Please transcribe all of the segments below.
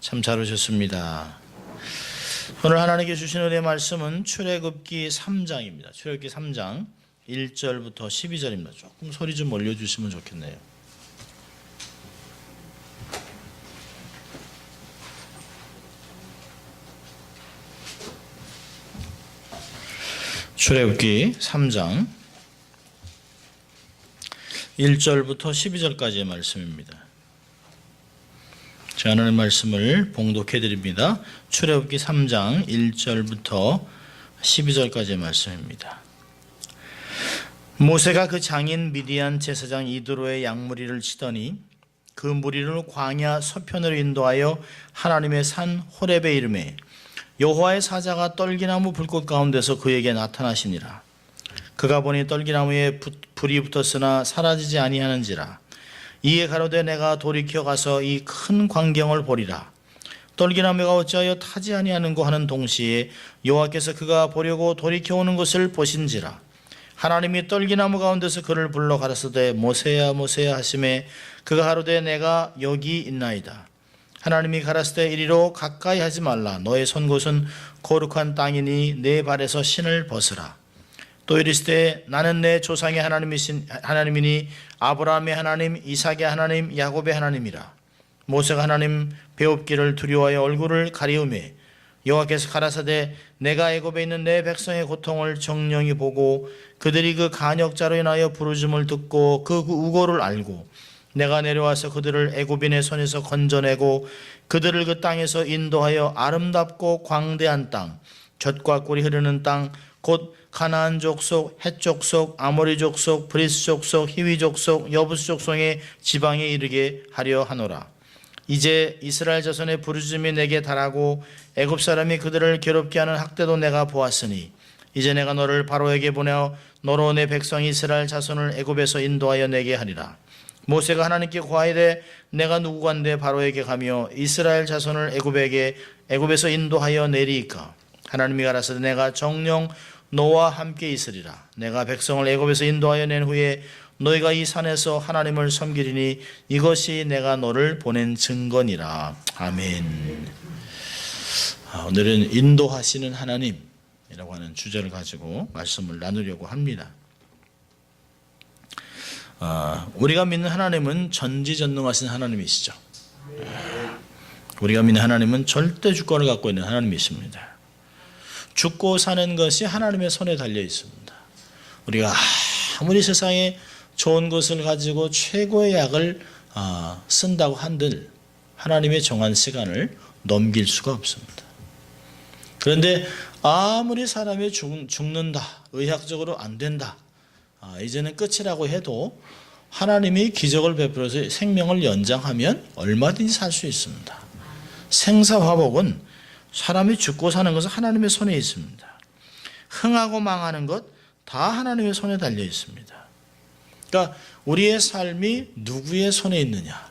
참 잘 오셨습니다. 오늘 하나님께 주신 은혜의 말씀은 출애굽기 3장입니다. 출애굽기 3장 1절부터 12절입니다. 조금 소리 좀 올려주시면 좋겠네요. 출애굽기 3장 1절부터 12절까지의 말씀입니다. 제가 하나님의 말씀을 봉독해 드립니다. 출애굽기 3장 1절부터 12절까지의 말씀입니다. 모세가 그 장인 미디안 제사장 이드로의 양무리를 치더니 그 무리를 광야 서편으로 인도하여 하나님의 산 호렙에 이르매 여호와의 사자가 떨기나무 불꽃 가운데서 그에게 나타나시니라. 그가 보니 떨기나무에 불이 붙었으나 사라지지 아니하는지라. 이에 가로되 내가 돌이켜 가서 이 큰 광경을 보리라. 떨기나무가 어찌하여 타지 아니하는고 하는 동시에 여호와께서 그가 보려고 돌이켜 오는 것을 보신지라. 하나님이 떨기나무 가운데서 그를 불러 가라사대 모세야 모세야 하시매 그가 가로되 내가 여기 있나이다. 하나님이 가라사대 이리로 가까이 하지 말라. 너의 선 곳은 거룩한 땅이니 내 발에서 신을 벗으라. 또 이르시되 나는 내 조상의 하나님이니 아브라함의 하나님, 이삭의 하나님, 야곱의 하나님이라. 모세가 하나님 배웁기를 두려워하여 얼굴을 가리우매 여호와께서 가라사대 내가 애굽에 있는 내 백성의 고통을 정령히 보고 그들이 그 간역자로 인하여 부르짖음을 듣고 그 우고를 알고 내가 내려와서 그들을 애굽인의 손에서 건져내고 그들을 그 땅에서 인도하여 아름답고 광대한 땅, 젖과 꿀이 흐르는 땅, 곧 가나안 족속, 헷 족속, 아모리 족속, 브리스 족속, 히위 족속, 여부스 족속의 지방에 이르게 하려 하노라. 이제 이스라엘 자손의 부르짖음이 내게 달하고 애굽 사람이 그들을 괴롭게 하는 학대도 내가 보았으니 이제 내가 너를 바로에게 보내어 너로 내 백성 이스라엘 자손을 애굽에서 인도하여 내게 하리라. 모세가 하나님께 고하이되 내가 누구간데 바로에게 가며 이스라엘 자손을 애굽에서 인도하여 내리이까. 하나님이 가라사대 내가 정녕 너와 함께 있으리라. 내가 백성을 애굽에서 인도하여 낸 후에 너희가 이 산에서 하나님을 섬기리니 이것이 내가 너를 보낸 증거니라. 아멘. 오늘은 인도하시는 하나님이라고 하는 주제를 가지고 말씀을 나누려고 합니다. 우리가 믿는 하나님은 전지전능하신 하나님이시죠. 우리가 믿는 하나님은 절대 주권을 갖고 있는 하나님이십니다. 죽고 사는 것이 하나님의 손에 달려 있습니다. 우리가 아무리 세상에 좋은 것을 가지고 최고의 약을 쓴다고 한들 하나님의 정한 시간을 넘길 수가 없습니다. 그런데 아무리 사람이 죽는다, 의학적으로 안 된다, 이제는 끝이라고 해도 하나님이 기적을 베풀어서 생명을 연장하면 얼마든지 살 수 있습니다. 생사화복은 사람이 죽고 사는 것은 하나님의 손에 있습니다. 흥하고 망하는 것 다 하나님의 손에 달려 있습니다. 그러니까 우리의 삶이 누구의 손에 있느냐?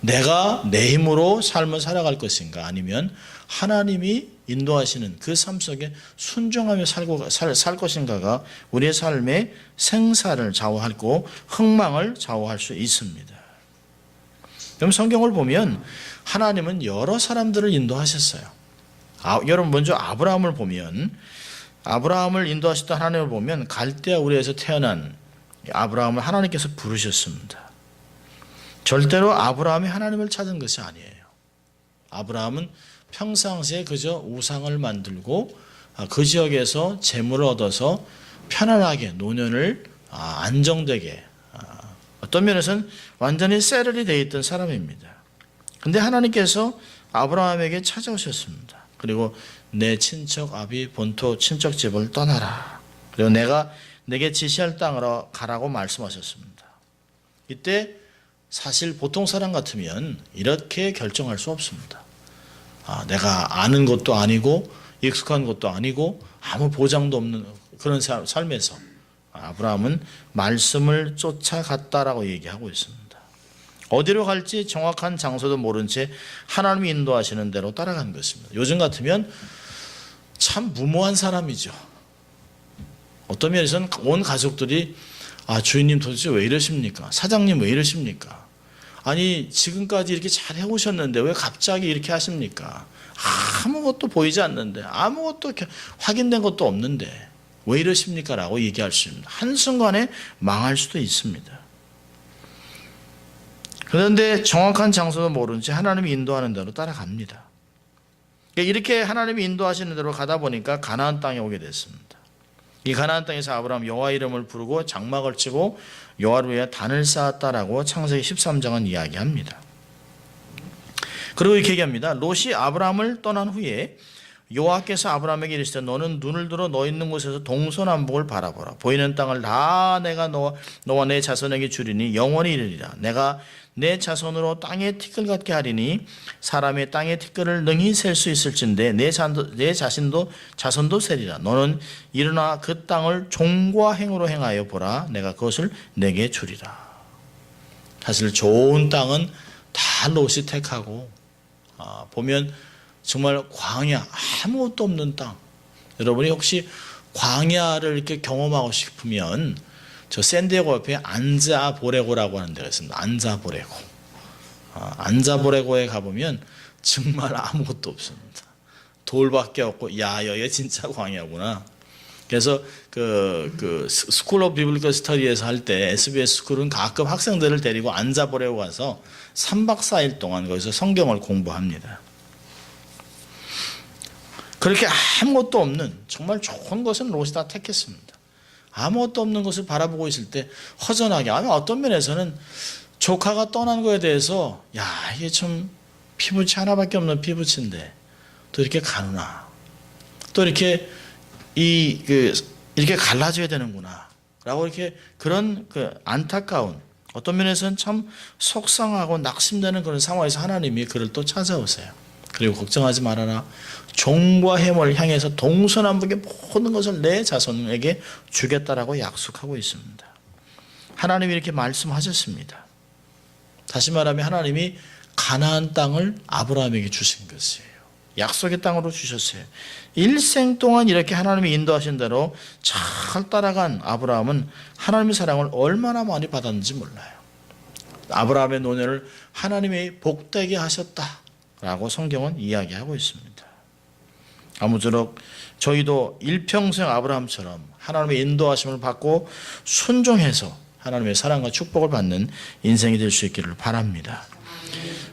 내가 내 힘으로 삶을 살아갈 것인가? 아니면 하나님이 인도하시는 그 삶 속에 순종하며 살 것인가가 우리의 삶의 생사를 좌우하고 흥망을 좌우할 수 있습니다. 그럼 성경을 보면 하나님은 여러 사람들을 인도하셨어요. 여러분 먼저 아브라함을 보면 아브라함을 인도하셨던 하나님을 보면 갈대아 우르에서 태어난 아브라함을 하나님께서 부르셨습니다. 절대로 아브라함이 하나님을 찾은 것이 아니에요. 아브라함은 평상시에 그저 우상을 만들고 그 지역에서 재물을 얻어서 편안하게 노년을 안정되게 어떤 면에서는 완전히 세럴이 되어 있던 사람입니다. 그런데 하나님께서 아브라함에게 찾아오셨습니다. 그리고 내 친척 아비 본토 친척 집을 떠나라. 그리고 내가 내게 지시할 땅으로 가라고 말씀하셨습니다. 이때 사실 보통 사람 같으면 이렇게 결정할 수 없습니다. 내가 아는 것도 아니고 익숙한 것도 아니고 아무 보장도 없는 그런 삶에서 아브라함은 말씀을 쫓아갔다라고 얘기하고 있습니다. 어디로 갈지 정확한 장소도 모른 채 하나님이 인도하시는 대로 따라간 것입니다. 요즘 같으면 참 무모한 사람이죠. 어떤 면에서는 온 가족들이 주인님 도대체 왜 이러십니까? 사장님 왜 이러십니까? 아니 지금까지 이렇게 잘 해오셨는데 왜 갑자기 이렇게 하십니까? 아무것도 보이지 않는데, 아무것도 확인된 것도 없는데 왜 이러십니까? 라고 얘기할 수 있습니다. 한순간에 망할 수도 있습니다. 그런데 정확한 장소도 모른 채 하나님이 인도하는 대로 따라갑니다. 이렇게 하나님이 인도하시는 대로 가다 보니까 가나안 땅에 오게 됐습니다. 이 가나안 땅에서 아브라함 여호와 이름을 부르고 장막을 치고 여호와를 위해 단을 쌓았다라고 창세기 13장은 이야기합니다. 그리고 이렇게 얘기합니다. 롯이 아브라함을 떠난 후에 여호와께서 아브라함에게 이르시되 너는 눈을 들어 너 있는 곳에서 동서남북을 바라보라. 보이는 땅을 다 내가 너와 내 자손에게 주리니 영원히 이르리라. 내가 내 자손으로 땅의 티끌 같게 하리니 사람의 땅의 티끌을 능히 셀 수 있을진데 내 자손도 세리라. 너는 일어나 그 땅을 종과 행으로 행하여 보라. 내가 그것을 내게 주리라. 사실 좋은 땅은 다 롯이 택하고 보면 정말 광야, 아무것도 없는 땅. 여러분이 혹시 광야를 이렇게 경험하고 싶으면 저 샌디에고 옆에 안자보레고라고 하는 데가 있습니다. 안자보레고. 안자보레고에 가보면 정말 아무것도 없습니다. 돌밖에 없고, 야, 여기가 진짜 광야구나. 그래서 그 스쿨 오브 비블리컬 스터디에서 할 때 SBS 스쿨은 가끔 학생들을 데리고 안자보레고 가서 3박 4일 동안 거기서 성경을 공부합니다. 그렇게 아무것도 없는 정말 좋은 것은 롯이 다 택했습니다. 아무것도 없는 것을 바라보고 있을 때 허전하게, 아니 어떤 면에서는 조카가 떠난 거에 대해서 야, 이게 좀 피부치 하나밖에 없는 피부치인데 또 이렇게 가누나, 또 이렇게 이렇게 갈라져야 되는구나 라고 이렇게 그런 안타까운, 어떤 면에서는 참 속상하고 낙심되는 그런 상황에서 하나님이 그를 또 찾아오세요. 그리고 걱정하지 말아라. 종과 햄을 향해서 동서남북의 모든 것을 내 자손에게 주겠다라고 약속하고 있습니다. 하나님이 이렇게 말씀하셨습니다. 다시 말하면 하나님이 가나안 땅을 아브라함에게 주신 것이에요. 약속의 땅으로 주셨어요. 일생 동안 이렇게 하나님이 인도하신 대로 잘 따라간 아브라함은 하나님의 사랑을 얼마나 많이 받았는지 몰라요. 아브라함의 노년을 하나님이 복되게 하셨다라고 성경은 이야기하고 있습니다. 아무쪼록 저희도 일평생 아브라함처럼 하나님의 인도하심을 받고 순종해서 하나님의 사랑과 축복을 받는 인생이 될 수 있기를 바랍니다.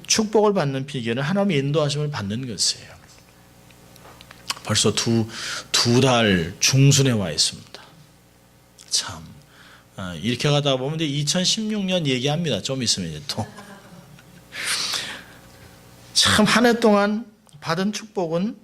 축복을 받는 비결은 하나님의 인도하심을 받는 것이에요. 벌써 두 달 중순에 와 있습니다. 참 이렇게 가다 보면 이제 2016년 얘기합니다. 좀 있으면 이제 또 참 한 해 동안 받은 축복은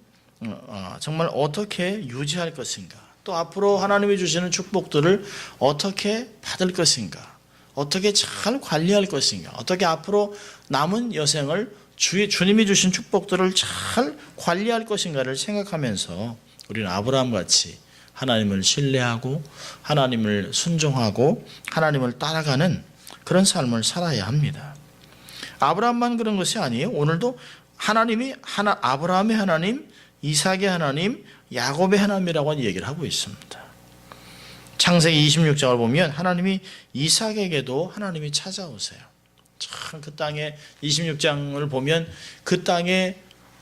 정말 어떻게 유지할 것인가, 또 앞으로 하나님이 주시는 축복들을 어떻게 받을 것인가, 어떻게 잘 관리할 것인가, 어떻게 앞으로 남은 여생을 주님이 주신 축복들을 잘 관리할 것인가를 생각하면서 우리는 아브라함같이 하나님을 신뢰하고 하나님을 순종하고 하나님을 따라가는 그런 삶을 살아야 합니다. 아브라함만 그런 것이 아니에요. 오늘도 하나님이 아브라함의 하나님, 이삭의 하나님, 야곱의 하나님이라고 얘기를 하고 있습니다. 창세기 26장을 보면 하나님이 이삭에게도 하나님이 찾아오세요. 참 그 땅에 26장을 보면 그 땅에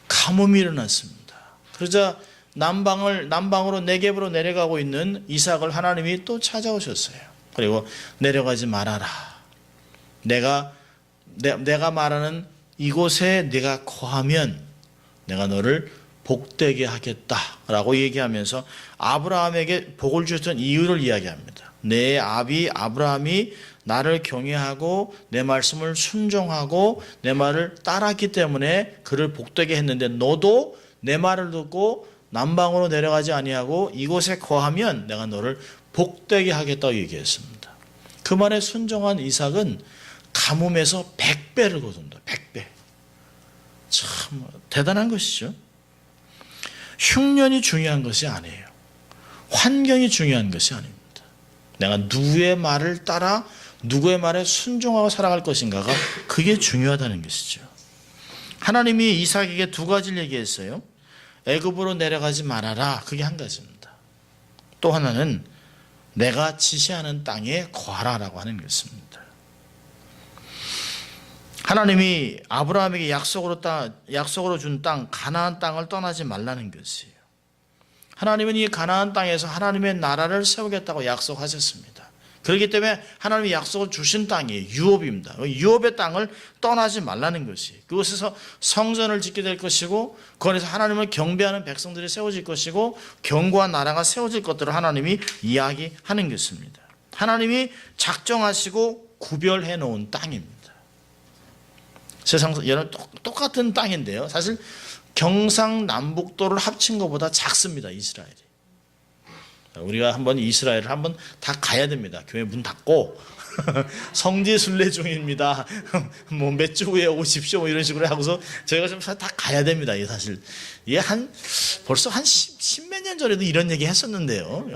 가뭄이 일어났습니다. 그러자 남방으로 네겝으로 내려가고 있는 이삭을 하나님이 또 찾아오셨어요. 그리고 내려가지 말아라. 내가 말하는 이곳에 네가 거하면 내가 너를 복되게 하겠다라고 얘기하면서 아브라함에게 복을 주셨던 이유를 이야기합니다. 내 아비 아브라함이 나를 경외하고 내 말씀을 순종하고 내 말을 따랐기 때문에 그를 복되게 했는데 너도 내 말을 듣고 남방으로 내려가지 아니하고 이곳에 거하면 내가 너를 복되게 하겠다고 얘기했습니다. 그 말에 순종한 이삭은 가뭄에서 100배를 거둔다. 100배. 참 대단한 것이죠. 흉년이 중요한 것이 아니에요. 환경이 중요한 것이 아닙니다. 내가 누구의 말을 따라 누구의 말에 순종하고 살아갈 것인가가 그게 중요하다는 것이죠. 하나님이 이삭에게 두 가지를 얘기했어요. 애굽으로 내려가지 말아라. 그게 한 가지입니다. 또 하나는 내가 지시하는 땅에 거하라라고 하는 것입니다. 하나님이 아브라함에게 약속으로 준 땅, 가나안 땅을 떠나지 말라는 것이에요. 하나님은 이 가나안 땅에서 하나님의 나라를 세우겠다고 약속하셨습니다. 그렇기 때문에 하나님이 약속을 주신 땅이 유업입니다. 유업의 땅을 떠나지 말라는 것이, 그곳에서 성전을 짓게 될 것이고 그 안에서 하나님을 경배하는 백성들이 세워질 것이고 견고한 나라가 세워질 것들을 하나님이 이야기하는 것입니다. 하나님이 작정하시고 구별해 놓은 땅입니다. 세상 여러 똑같은 땅인데요, 사실 경상남북도를 합친 것보다 작습니다. 이스라엘이. 우리가 한번 이스라엘을 한번 다 가야 됩니다. 교회 문 닫고 성지 순례 중입니다. 뭐 몇 주 후에 오십시오. 뭐 이런 식으로 하고서 저희가 좀 다 가야 됩니다. 이게 사실 이게 벌써 한 십몇 년 전에도 이런 얘기 했었는데요.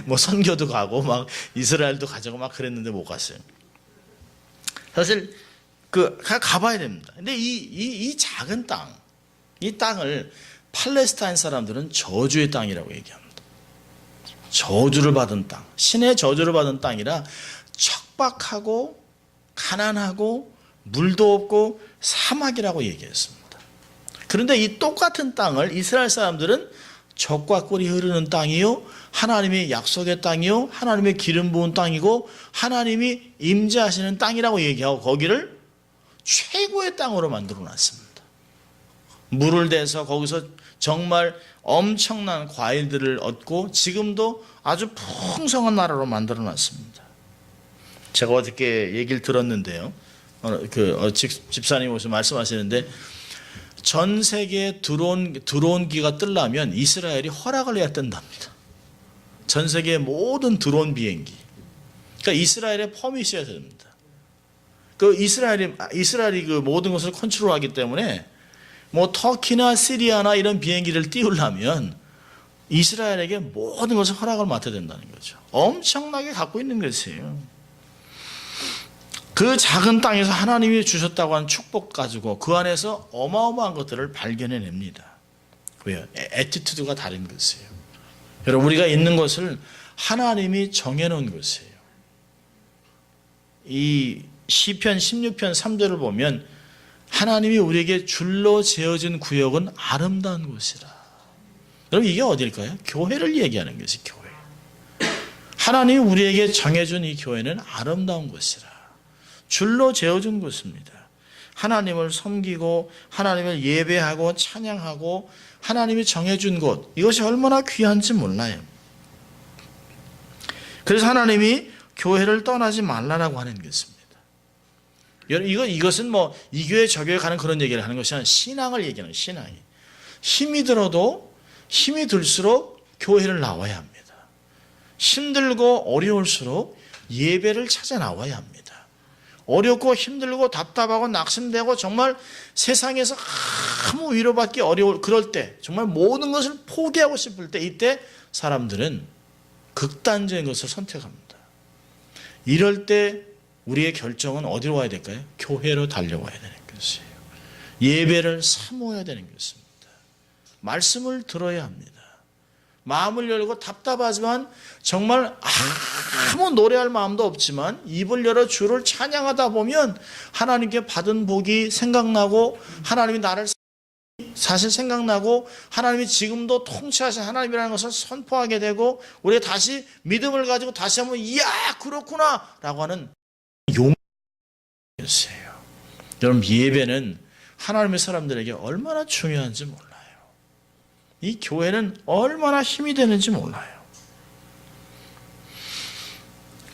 뭐 선교도 가고 막 이스라엘도 가자고 막 그랬는데 못 갔어요. 사실 가봐야 됩니다. 근데 이 작은 땅, 이 땅을 팔레스타인 사람들은 저주의 땅이라고 얘기합니다. 저주를 받은 땅, 신의 저주를 받은 땅이라 척박하고 가난하고 물도 없고 사막이라고 얘기했습니다. 그런데 이 똑같은 땅을 이스라엘 사람들은 젖과 꿀이 흐르는 땅이요, 하나님의 약속의 땅이요, 하나님의 기름 부은 땅이고 하나님이 임재하시는 땅이라고 얘기하고 거기를 최고의 땅으로 만들어 놨습니다. 물을 대서 거기서 정말 엄청난 과일들을 얻고 지금도 아주 풍성한 나라로 만들어 놨습니다. 제가 어저께 얘기를 들었는데요, 집사님 오셔서 말씀하시는데 전 세계에 드론기가 뜨려면 이스라엘이 허락을 해야 뜬답니다. 전 세계의 모든 드론 비행기, 그러니까 이스라엘의 퍼미셔야 됩니다. 이스라엘이 그 모든 것을 컨트롤하기 때문에 뭐 터키나 시리아나 이런 비행기를 띄우려면 이스라엘에게 모든 것을 허락을 맡아야 된다는 거죠. 엄청나게 갖고 있는 것이에요. 그 작은 땅에서 하나님이 주셨다고 하는 축복 가지고 그 안에서 어마어마한 것들을 발견해냅니다. 왜요? 애티튜드가 다른 것이에요. 여러분, 우리가 있는 것을 하나님이 정해놓은 것이에요. 이 시편 16편 3절을 보면 하나님이 우리에게 줄로 재어진 구역은 아름다운 곳이라. 여러분, 이게 어딜까요? 교회를 얘기하는 것이 교회. 하나님이 우리에게 정해준 이 교회는 아름다운 곳이라. 줄로 재어준 곳입니다. 하나님을 섬기고 하나님을 예배하고 찬양하고 하나님이 정해준 곳, 이것이 얼마나 귀한지 몰라요. 그래서 하나님이 교회를 떠나지 말라라고 하는 것입니다. 이것은 뭐 이 교회 저 교회 가는 그런 얘기를 하는 것이 아니라 신앙을 얘기하는, 신앙이 힘이 들수록 교회를 나와야 합니다. 힘들고 어려울수록 예배를 찾아 나와야 합니다. 어렵고 힘들고 답답하고 낙심되고 정말 세상에서 아무 위로받기 어려울 그럴 때, 정말 모든 것을 포기하고 싶을 때, 이때 사람들은 극단적인 것을 선택합니다. 이럴 때 우리의 결정은 어디로 와야 될까요? 교회로 달려와야 되는 것이에요. 예배를 사모해야 되는 것입니다. 말씀을 들어야 합니다. 마음을 열고 답답하지만 정말 아무 노래할 마음도 없지만 입을 열어 주를 찬양하다 보면 하나님께 받은 복이 생각나고 하나님이 나를 사실 생각나고 하나님이 지금도 통치하신 하나님이라는 것을 선포하게 되고 우리가 다시 믿음을 가지고 다시 한번 이야 그렇구나 라고 하는 용기였어요. 여러분, 예배는 하나님의 사람들에게 얼마나 중요한지 몰라요. 이 교회는 얼마나 힘이 되는지 몰라요.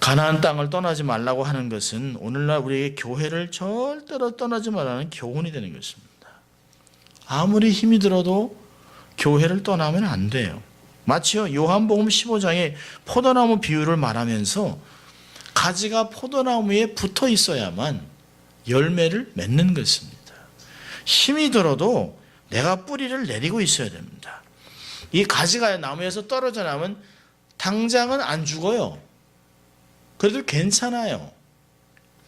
가나안 땅을 떠나지 말라고 하는 것은 오늘날 우리에게 교회를 절대로 떠나지 말라는 교훈이 되는 것입니다. 아무리 힘이 들어도 교회를 떠나면 안 돼요. 마치요 요한복음 15장에 포도나무 비유를 말하면서 가지가 포도나무에 붙어 있어야만 열매를 맺는 것입니다. 힘이 들어도 내가 뿌리를 내리고 있어야 됩니다. 이 가지가 나무에서 떨어져 나면 당장은 안 죽어요. 그래도 괜찮아요.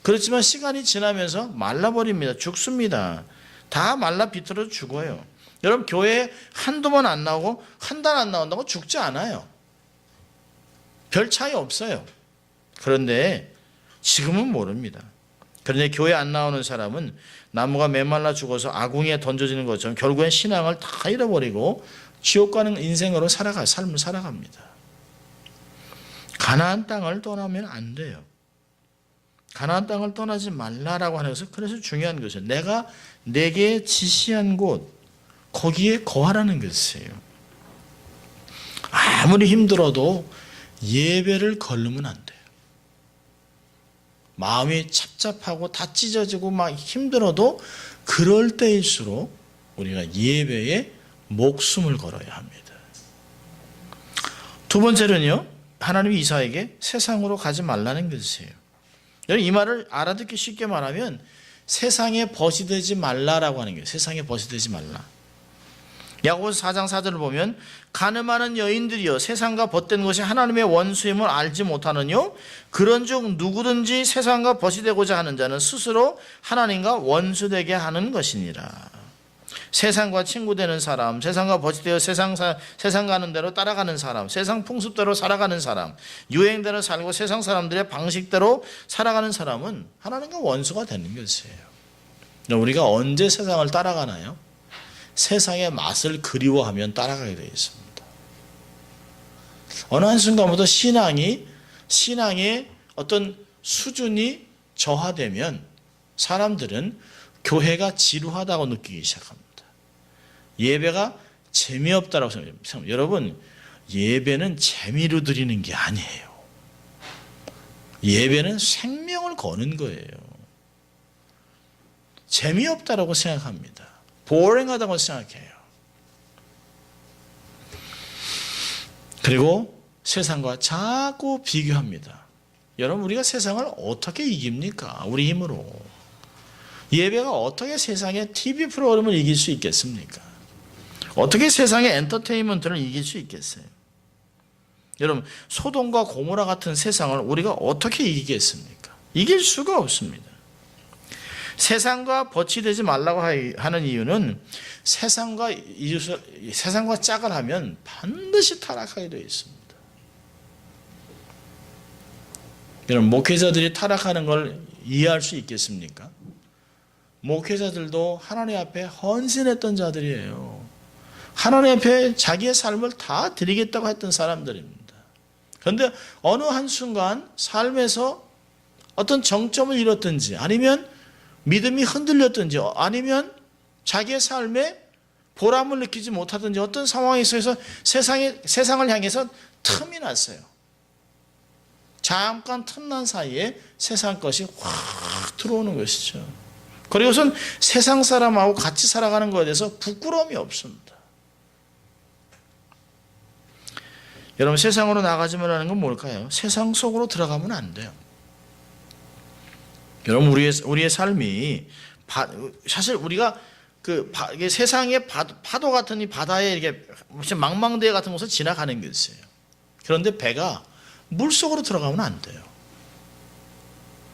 그렇지만 시간이 지나면서 말라버립니다. 죽습니다. 다 말라 비틀어 죽어요. 여러분, 교회에 한두 번 안 나오고 한 달 안 나온다고 죽지 않아요. 별 차이 없어요. 그런데 지금은 모릅니다. 그런데 교회 안 나오는 사람은 나무가 메말라 죽어서 아궁이에 던져지는 것처럼 결국엔 신앙을 다 잃어버리고 지옥 가는 인생으로 삶을 살아갑니다. 가나안 땅을 떠나면 안 돼요. 가나안 땅을 떠나지 말라라고 하는 것은 그래서 중요한 것이에요. 내가 내게 지시한 곳 거기에 거하라는 것이에요. 아무리 힘들어도 예배를 거르면 안 돼요. 마음이 찹찹하고 다 찢어지고 막 힘들어도 그럴 때일수록 우리가 예배에 목숨을 걸어야 합니다. 두 번째는요, 하나님이 이사에게 세상으로 가지 말라는 것이에요. 이 말을 알아듣기 쉽게 말하면 세상에 벗이 되지 말라라고 하는 거예요. 세상에 벗이 되지 말라. 야고보서 4장 4절을 보면 가늠하는 여인들이여 세상과 벗된 것이 하나님의 원수임을 알지 못하느뇨 그런즉 누구든지 세상과 벗이 되고자 하는 자는 스스로 하나님과 원수되게 하는 것이니라. 세상과 친구되는 사람, 세상과 벗이 되어 세상 가는 대로 따라가는 사람, 세상 풍습대로 살아가는 사람, 유행대로 살고 세상 사람들의 방식대로 살아가는 사람은 하나님과 원수가 되는 것이에요. 우리가 언제 세상을 따라가나요? 세상의 맛을 그리워하면 따라가게 되어 있습니다. 어느 한순간부터 신앙의 어떤 수준이 저하되면 사람들은 교회가 지루하다고 느끼기 시작합니다. 예배가 재미없다고 생각합니다. 여러분, 예배는 재미로 드리는 게 아니에요. 예배는 생명을 거는 거예요. 재미없다라고 생각합니다. 보링하다고 생각해요. 그리고 세상과 자꾸 비교합니다. 여러분, 우리가 세상을 어떻게 이깁니까? 우리 힘으로. 예배가 어떻게 세상의 TV 프로그램을 이길 수 있겠습니까? 어떻게 세상의 엔터테인먼트를 이길 수 있겠어요? 여러분, 소돔과 고모라 같은 세상을 우리가 어떻게 이기겠습니까? 이길 수가 없습니다. 세상과 벗이 되지 말라고 하는 이유는 세상과 짝을 하면 반드시 타락하게 되어 있습니다. 여러분, 목회자들이 타락하는 걸 이해할 수 있겠습니까? 목회자들도 하나님 앞에 헌신했던 자들이에요. 하나님 앞에 자기의 삶을 다 드리겠다고 했던 사람들입니다. 그런데 어느 한순간 삶에서 어떤 정점을 잃었든지 아니면 믿음이 흔들렸든지 아니면 자기의 삶에 보람을 느끼지 못하든지 어떤 상황에 있어서 세상을 향해서 틈이 났어요. 잠깐 틈난 사이에 세상 것이 확 들어오는 것이죠. 그리고선 세상 사람하고 같이 살아가는 것에 대해서 부끄러움이 없습니다. 여러분, 세상으로 나가지 말라는 건 뭘까요? 세상 속으로 들어가면 안 돼요. 여러분, 우리의 삶이 사실 우리가 세상의 파도 같은 이 바다에 이렇게 망망대해 같은 곳을 지나가는 것이에요. 그런데 배가 물 속으로 들어가면 안 돼요.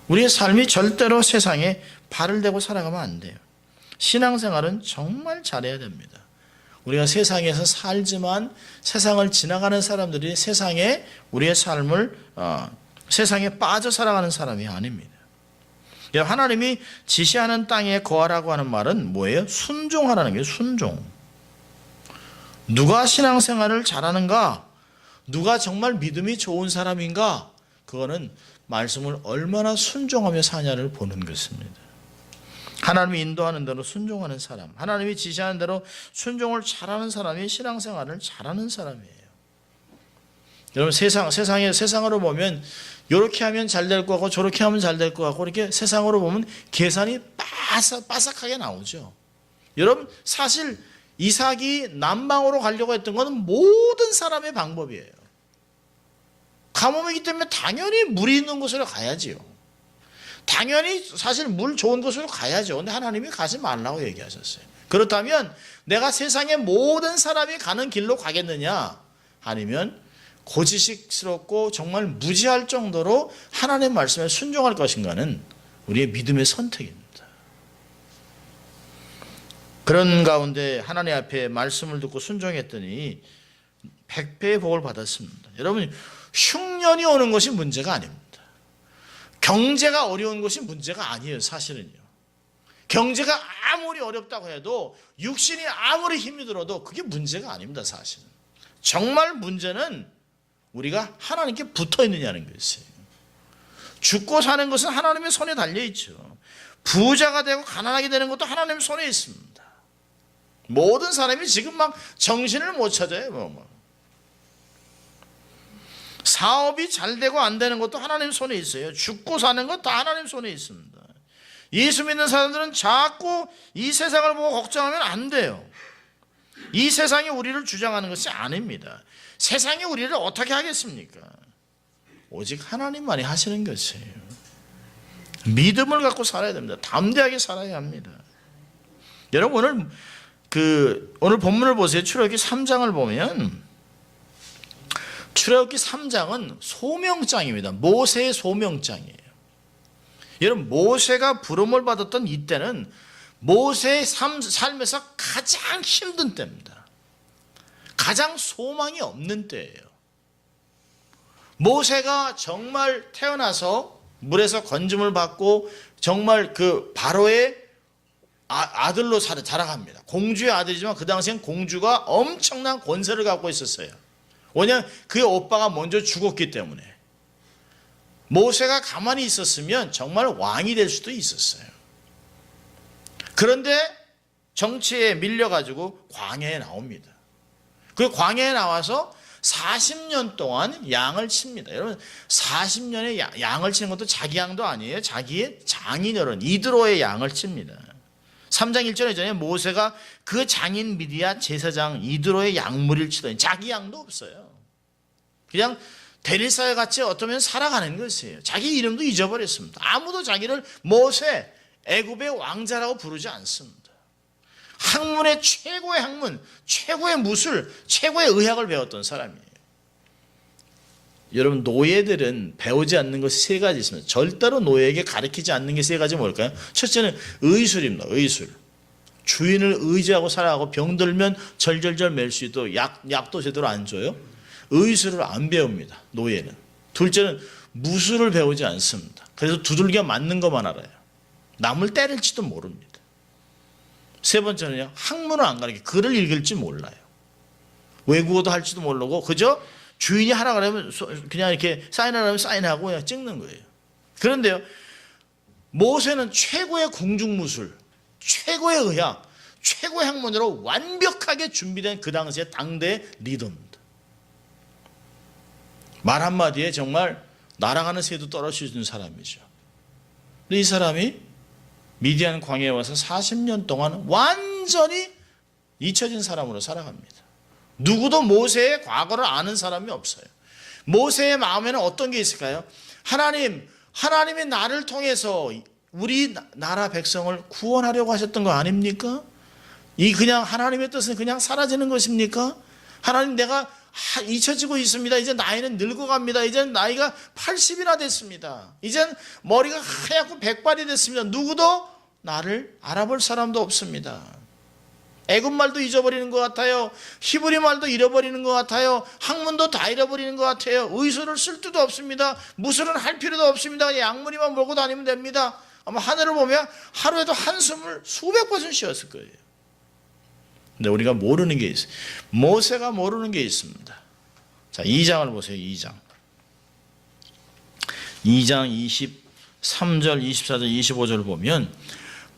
우리의 삶이 절대로 세상에 발을 대고 살아가면 안 돼요. 신앙생활은 정말 잘해야 됩니다. 우리가 세상에서 살지만 세상을 지나가는 사람들이 우리의 삶을 세상에 빠져 살아가는 사람이 아닙니다. 하나님이 지시하는 땅에 거하라고 하는 말은 뭐예요? 순종하라는 게 순종. 누가 신앙생활을 잘하는가? 누가 정말 믿음이 좋은 사람인가? 그거는 말씀을 얼마나 순종하며 사냐를 보는 것입니다. 하나님이 인도하는 대로 순종하는 사람, 하나님이 지시하는 대로 순종을 잘하는 사람이 신앙생활을 잘하는 사람이에요. 여러분, 세상으로 보면 이렇게 하면 잘 될 것 같고 저렇게 하면 잘 될 것 같고 이렇게 세상으로 보면 계산이 빠삭하게 나오죠. 여러분, 사실 이삭이 남방으로 가려고 했던 것은 모든 사람의 방법이에요. 가뭄이기 때문에 당연히 물이 있는 곳으로 가야지요. 당연히 사실 물 좋은 곳으로 가야죠. 근데 하나님이 가지 말라고 얘기하셨어요. 그렇다면 내가 세상의 모든 사람이 가는 길로 가겠느냐? 아니면 고지식스럽고 정말 무지할 정도로 하나님의 말씀에 순종할 것인가는 우리의 믿음의 선택입니다. 그런 가운데 하나님 앞에 말씀을 듣고 순종했더니 100배의 복을 받았습니다. 여러분, 흉년이 오는 것이 문제가 아닙니다. 경제가 어려운 것이 문제가 아니에요. 사실은요. 경제가 아무리 어렵다고 해도 육신이 아무리 힘이 들어도 그게 문제가 아닙니다. 사실은. 정말 문제는 우리가 하나님께 붙어 있느냐는 것이에요. 죽고 사는 것은 하나님의 손에 달려 있죠. 부자가 되고 가난하게 되는 것도 하나님의 손에 있습니다. 모든 사람이 지금 막 정신을 못 찾아요. 사업이 잘 되고 안 되는 것도 하나님 손에 있어요. 죽고 사는 것 다 하나님 손에 있습니다. 예수 믿는 사람들은 자꾸 이 세상을 보고 걱정하면 안 돼요. 이 세상이 우리를 주장하는 것이 아닙니다. 세상이 우리를 어떻게 하겠습니까? 오직 하나님만이 하시는 것이에요. 믿음을 갖고 살아야 됩니다. 담대하게 살아야 합니다. 여러분 오늘 본문을 보세요. 출애굽기 3장을 보면 출애굽기 3장은 소명장입니다. 모세의 소명장이에요. 여러분 모세가 부름을 받았던 이때는 모세의 삶에서 가장 힘든 때입니다. 가장 소망이 없는 때예요. 모세가 정말 태어나서 물에서 건짐을 받고 정말 그 바로의 아들로 자라갑니다. 공주의 아들이지만 그 당시엔 공주가 엄청난 권세를 갖고 있었어요. 왜냐하면 그의 오빠가 먼저 죽었기 때문에. 모세가 가만히 있었으면 정말 왕이 될 수도 있었어요. 그런데 정치에 밀려가지고 광야에 나옵니다. 그 광야에 나와서 40년 동안 양을 칩니다. 여러분 40년에 양을 치는 것도 자기 양도 아니에요. 자기의 장인어른 이드로의 양을 칩니다. 3장 1절에 전에 모세가 그 장인 미디아 제사장 이드로의 양무리를 치더니 자기 양도 없어요. 그냥 대리사회 같이 어쩌면 살아가는 것이에요. 자기 이름도 잊어버렸습니다. 아무도 자기를 모세 애굽의 왕자라고 부르지 않습니다. 학문의 최고의 학문, 최고의 무술, 최고의 의학을 배웠던 사람이에요. 여러분 노예들은 배우지 않는 것이 세 가지 있습니다. 절대로 노예에게 가르치지 않는 게 세 가지 뭘까요? 첫째는 의술입니다. 의술. 주인을 의지하고 살아가고 병들면 절절절 맬 수 있도록 약도 제대로 안 줘요. 의술을 안 배웁니다. 노예는. 둘째는 무술을 배우지 않습니다. 그래서 두들겨 맞는 것만 알아요. 남을 때릴지도 모릅니다. 세 번째는요, 학문을 안 가르쳐요. 글을 읽을지 몰라요. 외국어도 할지도 모르고 그저 주인이 하라 그러면 그냥 이렇게 사인하라면 사인하고 그냥 찍는 거예요. 그런데요, 모세는 최고의 궁중무술, 최고의 의학, 최고의 학문으로 완벽하게 준비된 그 당시의 당대 리더입니다. 말 한마디에 정말 날아가는 새도 떨어뜨리는 사람이죠. 근데 이 사람이 미디안 광야에 와서 40년 동안 완전히 잊혀진 사람으로 살아갑니다. 누구도 모세의 과거를 아는 사람이 없어요. 모세의 마음에는 어떤 게 있을까요? 하나님이 나를 통해서 우리 나라 백성을 구원하려고 하셨던 거 아닙니까? 그냥 하나님의 뜻은 그냥 사라지는 것입니까? 하나님, 내가 잊혀지고 있습니다. 이제 나이는 늙어갑니다. 이제 나이가 80이나 됐습니다. 이젠 머리가 하얗고 백발이 됐습니다. 누구도 나를 알아볼 사람도 없습니다. 애굽말도 잊어버리는 것 같아요. 히브리 말도 잃어버리는 것 같아요. 학문도 다 잃어버리는 것 같아요. 의술을 쓸 데도 없습니다. 무술은 할 필요도 없습니다. 약물이만 몰고 다니면 됩니다. 아마 하늘을 보면 하루에도 한숨을 수백 번씩 쉬었을 거예요. 근데 우리가 모르는 게 있어요. 모세가 모르는 게 있습니다. 자, 2장을 보세요. 2장 23절, 24절, 25절을 보면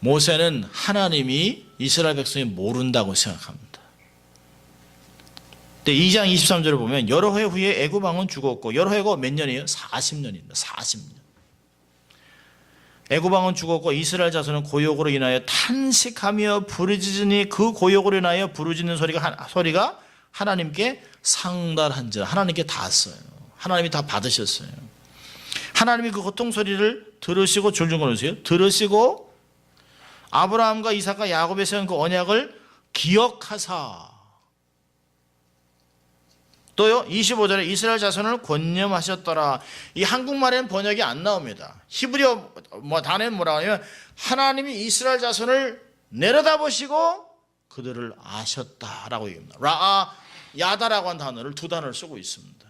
모세는 하나님이 이스라엘 백성이 모른다고 생각합니다. 근데 2장 23절을 보면 여러 해 후에 애굽 왕은 죽었고, 여러 해가 몇 년이에요? 40년입니다. 40년. 애굽 왕은 죽었고 이스라엘 자손은 고욕으로 인하여 탄식하며 부르짖으니 그 고욕으로 인하여 부르짖는 소리가 하나님께 상달한지라. 하나님께 닿았어요. 하나님이 다 받으셨어요. 하나님이 그 고통 소리를 들으시고 줄줄 거리세요. 들으시고 아브라함과 이삭과 야곱에 세운 그 언약을 기억하사. 또요, 25절에 이스라엘 자손을 권념하셨더라. 이 한국말에는 번역이 안 나옵니다. 히브리어 단어는 뭐라고 하냐면 하나님이 이스라엘 자손을 내려다보시고 그들을 아셨다라고 얘기합니다. 라아 야다라고 한 단어를 두 단어를 쓰고 있습니다.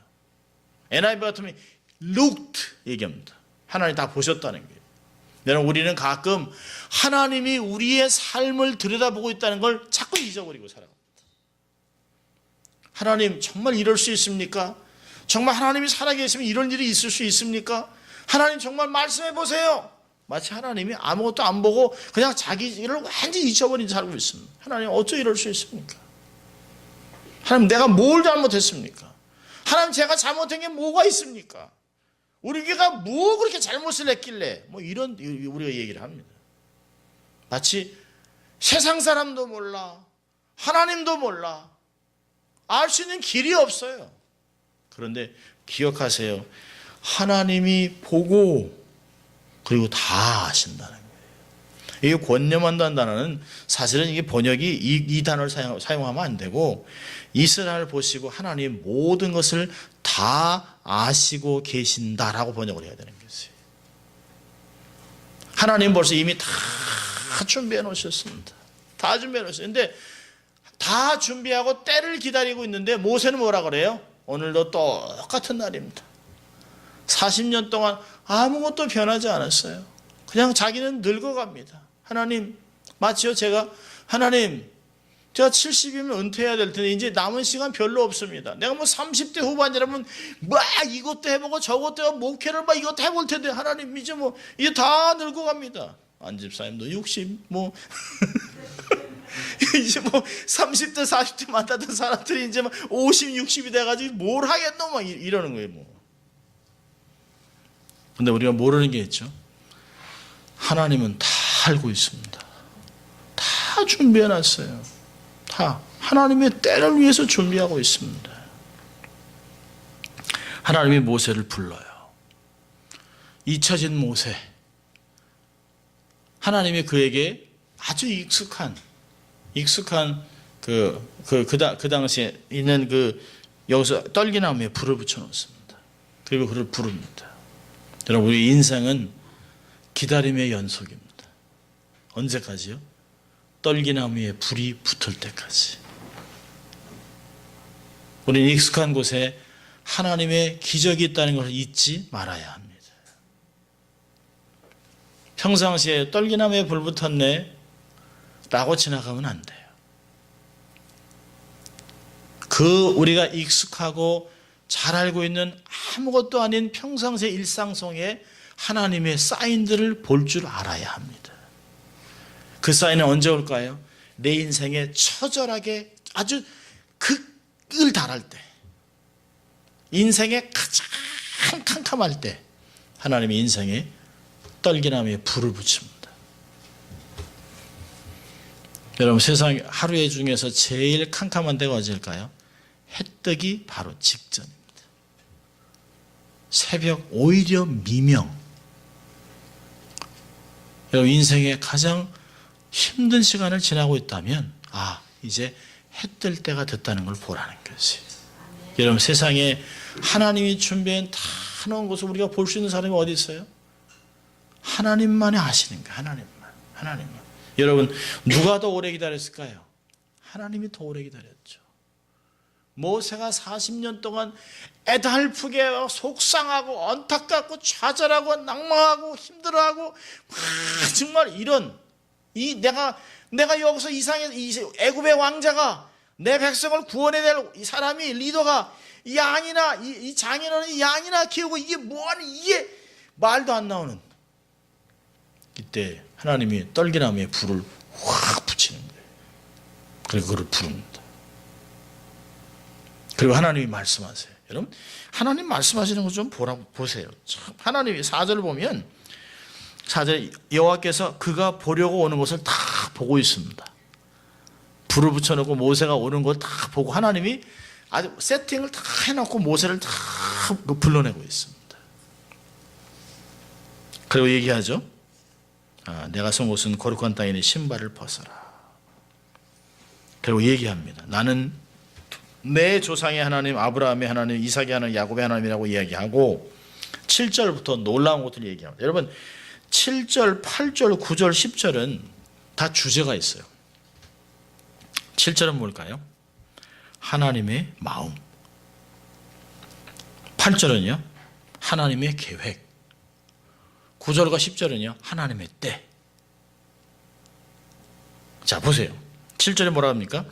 NIV 같으면 looked 얘기합니다. 하나님 다 보셨다는 거예요. 여러분, 우리는 가끔 하나님이 우리의 삶을 들여다보고 있다는 걸 자꾸 잊어버리고 살아갑니다. 하나님 정말 이럴 수 있습니까? 정말 하나님이 살아계시면 이런 일이 있을 수 있습니까? 하나님 정말 말씀해 보세요. 마치 하나님이 아무것도 안 보고 그냥 자기 일을 완전히 잊어버린 채 살고 있습니다. 하나님 어쩌 이럴 수 있습니까? 하나님 내가 뭘 잘못했습니까? 하나님 제가 잘못한 게 뭐가 있습니까? 우리 교회가 뭐 그렇게 잘못을 했길래 뭐 이런 우리가 얘기를 합니다. 마치 세상 사람도 몰라, 하나님도 몰라, 알 수 있는 길이 없어요. 그런데 기억하세요. 하나님이 보고 그리고 다 아신다는 거예요. 이게 권념한다는 단어는 사실은 이게 번역이 이 단어를 사용하면 안 되고, 이스라엘 보시고 하나님 모든 것을 다 아시고 계신다라고 번역을 해야 되는 것이에요. 하나님 벌써 이미 다 준비해 놓으셨습니다. 다 준비해 놓으셨어요. 근데 다 준비하고 때를 기다리고 있는데 모세는 뭐라 그래요? 오늘도 똑같은 날입니다. 40년 동안 아무것도 변하지 않았어요. 그냥 자기는 늙어갑니다. 하나님, 마치요 하나님, 제가 70이면 은퇴해야 될 텐데 이제 남은 시간 별로 없습니다. 내가 뭐 30대 후반이라면 막 이것도 해보고 저것도 해보고 목회를 막 이것도 해볼 텐데 하나님 이제 뭐 이제 다 늙어갑니다. 안집사님도 60 뭐 이제 뭐 30대 40대 만나던 사람들이 이제 막 50, 60이 돼가지고 뭘 하겠노 막 이러는 거예요. 뭐. 근데 우리가 모르는 게 있죠. 하나님은 다 알고 있습니다. 다 준비해놨어요. 다 하나님의 때를 위해서 준비하고 있습니다. 하나님이 모세를 불러요. 잊혀진 모세. 하나님이 그에게 아주 익숙한 그 당시에 있는 여기서 떨기나무에 불을 붙여 놓습니다. 그리고 그를 부릅니다. 여러분, 우리 인생은 기다림의 연속입니다. 언제까지요? 떨기나무에 불이 붙을 때까지. 우리는 익숙한 곳에 하나님의 기적이 있다는 것을 잊지 말아야 합니다. 평상시에 떨기나무에 불 붙었네 라고 지나가면 안 돼요. 우리가 익숙하고 잘 알고 있는 아무것도 아닌 평상시 일상 속에 하나님의 사인들을 볼 줄 알아야 합니다. 그 사인은 언제 올까요? 내 인생에 처절하게 아주 극을 달할 때, 인생에 가장 캄캄할 때 하나님의 인생에 떨기나무에 불을 붙입니다. 여러분, 세상 하루에 중에서 제일 캄캄한 때가 언제일까요? 해 뜨기 바로 직전입니다. 새벽, 오히려 미명. 여러분, 인생에 가장 힘든 시간을 지나고 있다면 이제 해 뜰 때가 됐다는 걸 보라는 것이. 여러분, 세상에 하나님이 준비한 다 놓은 것을 우리가 볼 수 있는 사람이 어디 있어요? 하나님만이 아시는 거예요. 하나님만. 여러분, 누가 더 오래 기다렸을까요? 하나님이 더 오래 기다렸죠. 모세가 40년 동안 애달프게 속상하고 안타깝고 좌절하고 낭망하고 힘들어하고 정말 이런 내가 여기서 애굽의 왕자가 내 백성을 구원해야 될 이 사람이 리더가 양이나 이 장인어른이 양이나 키우고 이게 말도 안 나오는 이때 하나님이 떨기나무에 불을 확 붙이는 거예요. 그리고 그를 부릅니다. 그리고 하나님이 말씀하세요. 여러분, 하나님 말씀하시는 거 좀 보세요. 참, 하나님이 4절을 보면 4절에 여호와께서 그가 보려고 오는 것을 다 보고 있습니다. 불을 붙여놓고 모세가 오는 걸 다 보고 하나님이 아주 세팅을 다 해놓고 모세를 다 불러내고 있습니다. 그리고 얘기하죠. 내가 선 곳은 거룩한 땅이니 신발을 벗어라. 그리고 얘기합니다. 나는 내 조상의 하나님, 아브라함의 하나님, 이삭의 하나님, 야곱의 하나님이라고 이야기하고 7절부터 놀라운 것을 얘기합니다. 여러분, 7절, 8절, 9절, 10절은 다 주제가 있어요. 7절은 뭘까요? 하나님의 마음. 8절은요? 하나님의 계획. 9절과 10절은요 하나님의 때. 자 보세요. 7절에 뭐라 합니까?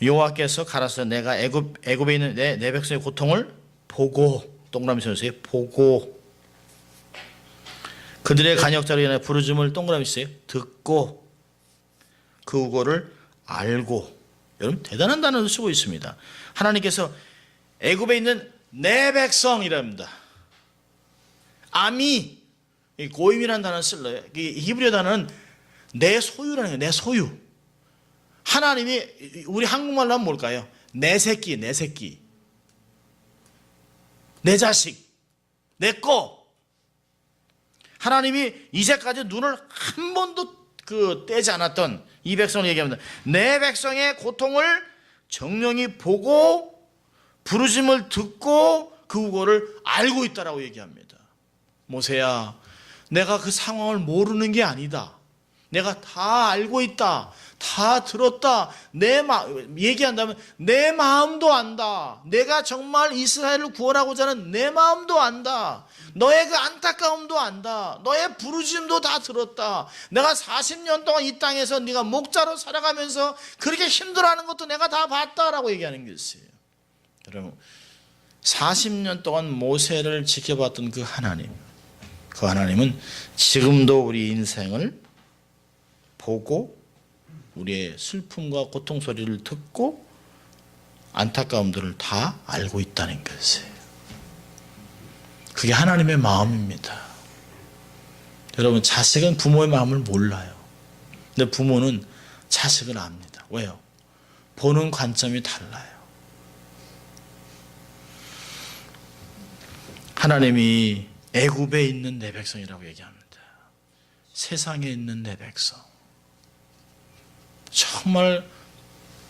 여호와께서 가라사대 내가 애굽에 있는 내 백성의 고통을 보고, 동그라미 써주세요. 보고, 그들의 간역자로 인하여 부르짖음을 동그라미 써요. 듣고, 그 우고를 알고. 여러분 대단한 단어를 쓰고 있습니다. 하나님께서 애굽에 있는 내 백성이랍니다. 아미, 고임이라는 단어를 쓸래요. 히브리어 단어는 내 소유라는 거예요. 내 소유. 하나님이 우리 한국말로 하면 뭘까요? 내 새끼, 내 새끼, 내 자식, 내 거. 하나님이 이제까지 눈을 한 번도 떼지 않았던 이 백성을 얘기합니다. 내 백성의 고통을 정령이 보고 부르심을 듣고 그 우고를 알고 있다라고 얘기합니다. 모세야, 내가 그 상황을 모르는 게 아니다. 내가 다 알고 있다. 다 들었다. 얘기한다면 내 마음도 안다. 내가 정말 이스라엘을 구원하고자 하는 내 마음도 안다. 너의 그 안타까움도 안다. 너의 부르짖음도 다 들었다. 내가 40년 동안 이 땅에서 네가 목자로 살아가면서 그렇게 힘들어하는 것도 내가 다 봤다라고 얘기하는 것이에요. 여러분 40년 동안 모세를 지켜봤던 그 하나님은 지금도 우리 인생을 보고 우리의 슬픔과 고통 소리를 듣고 안타까움들을 다 알고 있다는 것이에요. 그게 하나님의 마음입니다. 여러분 자식은 부모의 마음을 몰라요. 근데 부모는 자식을 압니다. 왜요? 보는 관점이 달라요. 하나님이 애굽에 있는 내 백성이라고 얘기합니다. 세상에 있는 내 백성. 정말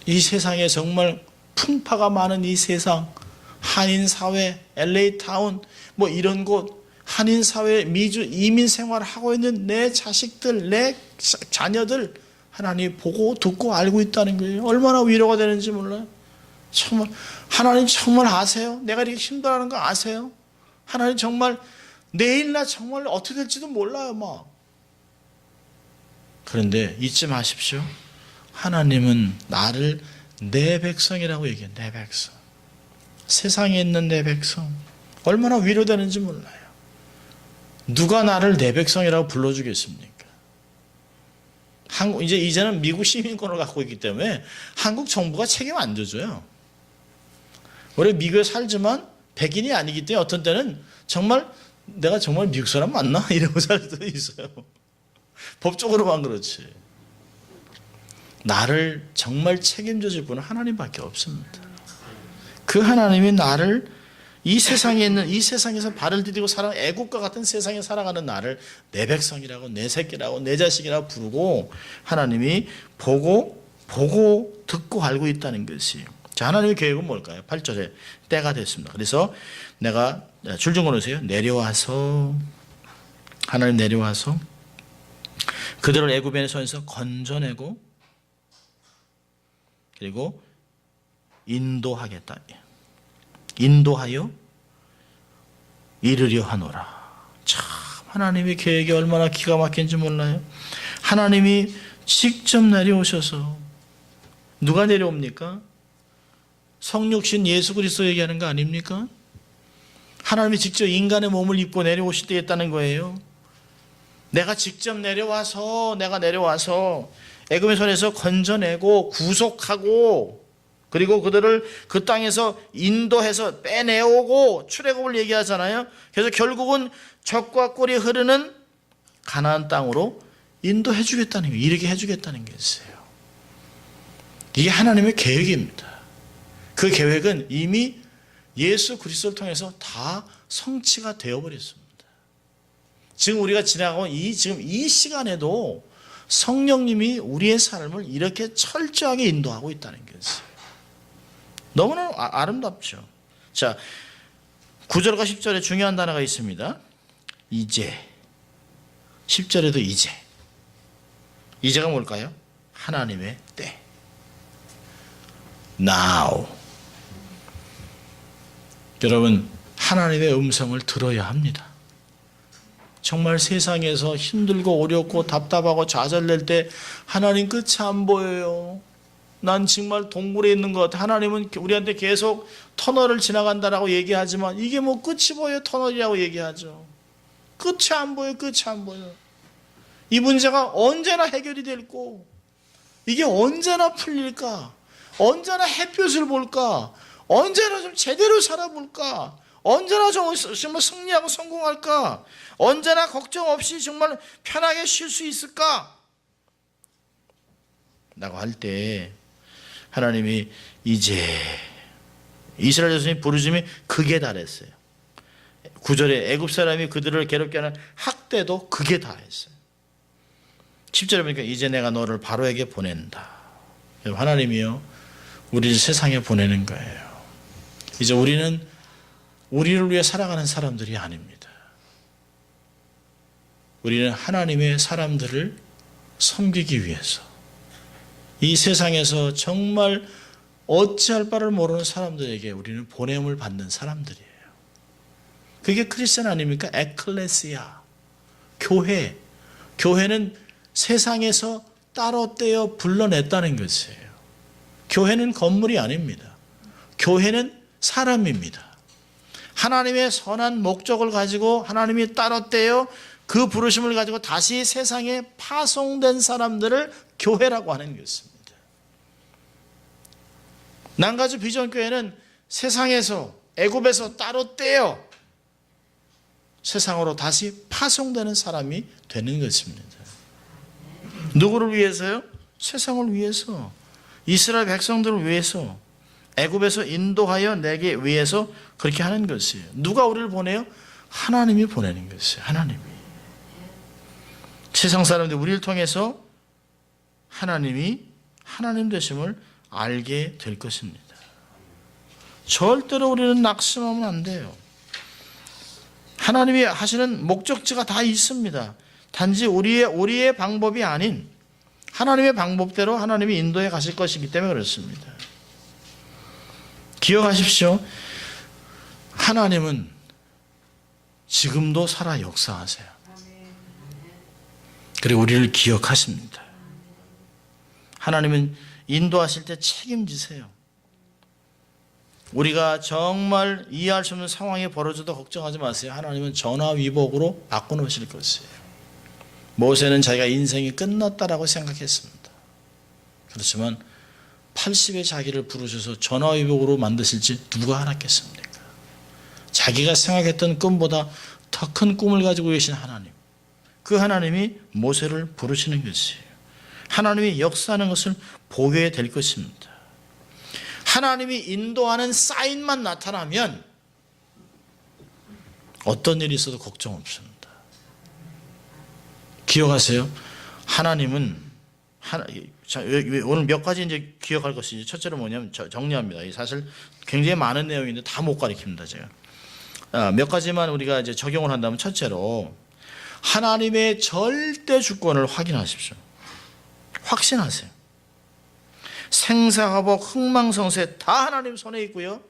이 세상에 정말 풍파가 많은 이 세상, 한인사회, LA타운 뭐 이런 곳, 한인사회 미주 이민 생활을 하고 있는 내 자식들, 내 자녀들 하나님 보고 듣고 알고 있다는 거예요. 얼마나 위로가 되는지 몰라요. 정말 하나님 정말 아세요? 내가 이렇게 힘들어하는 거 아세요? 하나님 정말 내일 나 정말 어떻게 될지도 몰라요 막. 그런데 잊지 마십시오. 하나님은 나를 내 백성이라고 얘기해요. 내 백성. 세상에 있는 내 백성. 얼마나 위로되는지 몰라요. 누가 나를 내 백성이라고 불러주겠습니까? 이제는 미국 시민권을 갖고 있기 때문에 한국 정부가 책임 안 져줘요. 우리 미국에 살지만 백인이 아니기 때문에 어떤 때는 정말 내가 정말 미국 사람 맞나? 이러고 살 수도 있어요. 법적으로만 그렇지. 나를 정말 책임져 줄 분은 하나님밖에 없습니다. 그 하나님이 나를 이 세상에서 발을 디디고 살아가는 애국과 같은 세상에 살아가는 나를 내 백성이라고, 내 새끼라고, 내 자식이라고 부르고 하나님이 보고 듣고 알고 있다는 것이. 자, 하나님의 계획은 뭘까요? 8절에 때가 됐습니다. 그래서 내가 줄 좀 걸으세요. 하나님 내려와서 그들을 애굽의 손에서 건져내고 그리고 인도하겠다. 인도하여 이르려 하노라. 참 하나님의 계획이 얼마나 기가 막힌지 몰라요. 하나님이 직접 내려오셔서, 누가 내려옵니까? 성육신 예수 그리스도 얘기하는 거 아닙니까? 하나님이 직접 인간의 몸을 입고 내려오실 때 했다는 거예요. 내가 직접 내려와서 애굽의 손에서 건져내고 구속하고 그리고 그들을 그 땅에서 인도해서 빼내오고 출애굽을 얘기하잖아요. 그래서 결국은 젖과 꿀이 흐르는 가나안 땅으로 인도해 주겠다는 거예요. 이르게 해 주겠다는 게 있어요. 이게 하나님의 계획입니다. 그 계획은 이미 예수 그리스도를 통해서 다 성취가 되어버렸습니다. 지금 우리가 지나가고 지금 이 시간에도 성령님이 우리의 삶을 이렇게 철저하게 인도하고 있다는 것이에요. 너무나 아름답죠. 자, 9절과 10절에 중요한 단어가 있습니다. 이제. 10절에도 이제. 이제가 뭘까요? 하나님의 때. Now. 여러분, 하나님의 음성을 들어야 합니다. 정말 세상에서 힘들고 어렵고 답답하고 좌절될 때 하나님 끝이 안 보여요. 난 정말 동굴에 있는 것 같아. 하나님은 우리한테 계속 터널을 지나간다라고 얘기하지만 이게 뭐 끝이 보여 터널이라고 얘기하죠. 끝이 안 보여. 끝이 안 보여. 이 문제가 언제나 해결이 될고 이게 언제나 풀릴까? 언제나 햇볕을 볼까? 언제나 좀 제대로 살아볼까? 언제나 정말 승리하고 성공할까? 언제나 걱정 없이 정말 편하게 쉴 수 있을까? 라고 할 때 하나님이 이제 이스라엘 자손이 부르짖음이 극에 달했어요. 9절에 애굽 사람이 그들을 괴롭게 하는 학대도 극에 달했어요. 10절에 보니까 이제 내가 너를 바로에게 보낸다. 하나님이요 우리를 세상에 보내는 거예요. 이제 우리는 우리를 위해 살아가는 사람들이 아닙니다. 우리는 하나님의 사람들을 섬기기 위해서 이 세상에서 정말 어찌할 바를 모르는 사람들에게 우리는 보냄을 받는 사람들이에요. 그게 크리스천 아닙니까? 에클레시아, 교회. 교회는 세상에서 따로 떼어 불러냈다는 것이에요. 교회는 건물이 아닙니다. 교회는 사람입니다. 하나님의 선한 목적을 가지고 하나님이 따로 떼어 그 부르심을 가지고 다시 세상에 파송된 사람들을 교회라고 하는 것입니다. 난가주 비전교회는 세상에서 애굽에서 따로 떼어 세상으로 다시 파송되는 사람이 되는 것입니다. 누구를 위해서요? 세상을 위해서, 이스라엘 백성들을 위해서, 애굽에서 인도하여 내게 위해서 그렇게 하는 것이에요. 누가 우리를 보내요? 하나님이 보내는 것이에요. 하나님이. 세상 사람들 우리를 통해서 하나님이 하나님 되심을 알게 될 것입니다. 절대로 우리는 낙심하면 안 돼요. 하나님이 하시는 목적지가 다 있습니다. 단지 우리의 방법이 아닌 하나님의 방법대로 하나님이 인도해 가실 것이기 때문에 그렇습니다. 기억하십시오. 하나님은 지금도 살아 역사하세요. 그리고 우리를 기억하십니다. 하나님은 인도하실 때 책임지세요. 우리가 정말 이해할 수 없는 상황이 벌어져도 걱정하지 마세요. 하나님은 전화위복으로 바꿔놓으실 것이에요. 모세는 자기가 인생이 끝났다라고 생각했습니다. 그렇지만 80의 자기를 부르셔서 전화위복으로 만드실지 누가 알았겠습니까? 자기가 생각했던 꿈보다 더 큰 꿈을 가지고 계신 하나님, 그 하나님이 모세를 부르시는 것이에요. 하나님이 역사하는 것을 보게 될 것입니다. 하나님이 인도하는 사인만 나타나면 어떤 일이 있어도 걱정 없습니다. 기억하세요. 하나님은 오늘 몇 가지 이제 기억할 것이 첫째로 뭐냐면 정리합니다. 사실 굉장히 많은 내용인데 다 못 가리킵니다. 제가 몇 가지만 우리가 이제 적용을 한다면 첫째로 하나님의 절대 주권을 확인하십시오. 확신하세요. 생사화복 흥망성쇠 다 하나님 손에 있고요.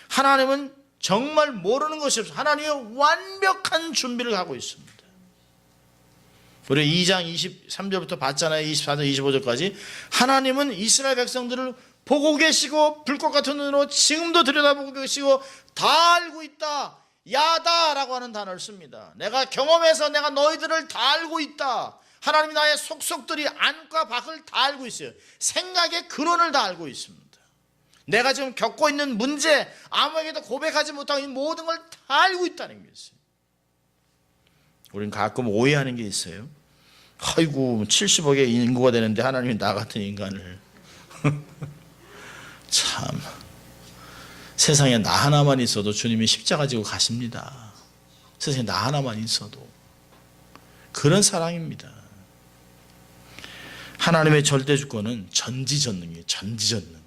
하나님은 정말 모르는 것이 없어요. 하나님의 완벽한 준비를 하고 있습니다. 우리 2장 23절부터 봤잖아요. 24절 25절까지 하나님은 이스라엘 백성들을 보고 계시고 불꽃 같은 눈으로 지금도 들여다보고 계시고 다 알고 있다. 야다라고 하는 단어를 씁니다. 내가 경험해서 내가 너희들을 다 알고 있다. 하나님이 나의 속속들이 안과 밖을 다 알고 있어요. 생각의 근원을 다 알고 있습니다. 내가 지금 겪고 있는 문제, 아무에게도 고백하지 못하고 이 모든 걸 다 알고 있다는 것이에요. 우리는 가끔 오해하는 게 있어요. 아이고 70억의 인구가 되는데 하나님이 나 같은 인간을 참 세상에 나 하나만 있어도 주님이 십자가 지고 가십니다. 세상에 나 하나만 있어도 그런 사랑입니다. 하나님의 절대 주권은 전지전능이에요. 전지전능.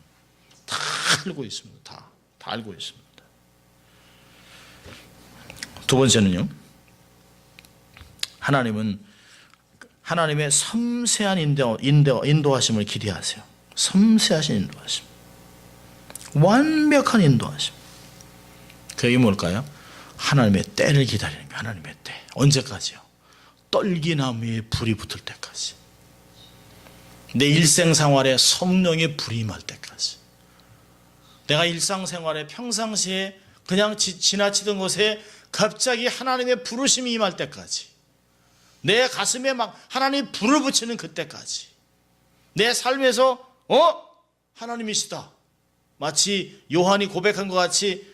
다 알고 있습니다. 다 알고 있습니다. 두 번째는요. 하나님은 하나님의 섬세한 인도하심을 기대하세요. 섬세하신 인도하심. 완벽한 인도하심. 그게 뭘까요? 하나님의 때를 기다리는 거예요. 하나님의 때. 언제까지요? 떨기나무에 불이 붙을 때까지, 내 일생생활에 성령의 불이 임할 때까지, 내가 일상생활에 평상시에 그냥 지나치던 곳에 갑자기 하나님의 부르심이 임할 때까지, 내 가슴에 막 하나님이 불을 붙이는 그때까지, 내 삶에서 하나님이시다, 마치 요한이 고백한 것 같이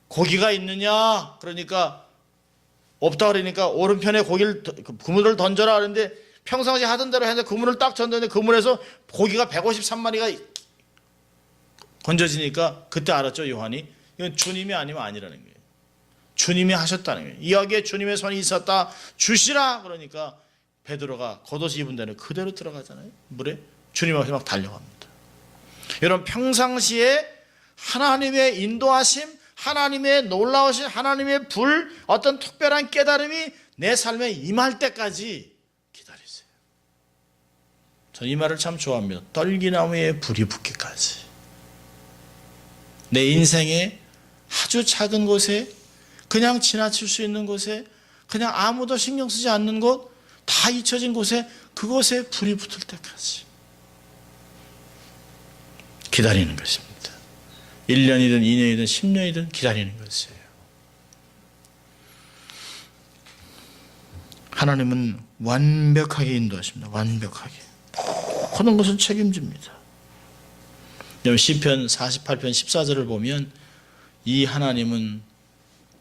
고기가 있느냐 그러니까 없다 그러니까 오른편에 그물을 던져라 그러는데 평상시 하던 대로 했는데 그물을 딱 던졌는데 그물에서 고기가 153마리가 건져지니까 그때 알았죠. 요한이 이건 주님이 아니면 아니라는 거예요. 주님이 하셨다는 거예요. 이야기에 주님의 손이 있었다, 주시라 그러니까 베드로가 겉옷 입은 데는 그대로 들어가잖아요. 물에 주님 앞에 막 달려갑니다. 여러분, 평상시에 하나님의 인도하심, 하나님의 놀라우신 하나님의 불, 어떤 특별한 깨달음이 내 삶에 임할 때까지 기다리세요. 저는 이 말을 참 좋아합니다. 떨기나무에 불이 붙기까지. 내 인생에 아주 작은 곳에, 그냥 지나칠 수 있는 곳에, 그냥 아무도 신경 쓰지 않는 곳, 다 잊혀진 곳에, 그곳에 불이 붙을 때까지 기다리는 것입니다. 1년이든 2년이든 10년이든 기다리는 것이에요. 하나님은 완벽하게 인도하십니다. 완벽하게. 모든 것을 책임집니다. 시편 48편 14절을 보면 이 하나님은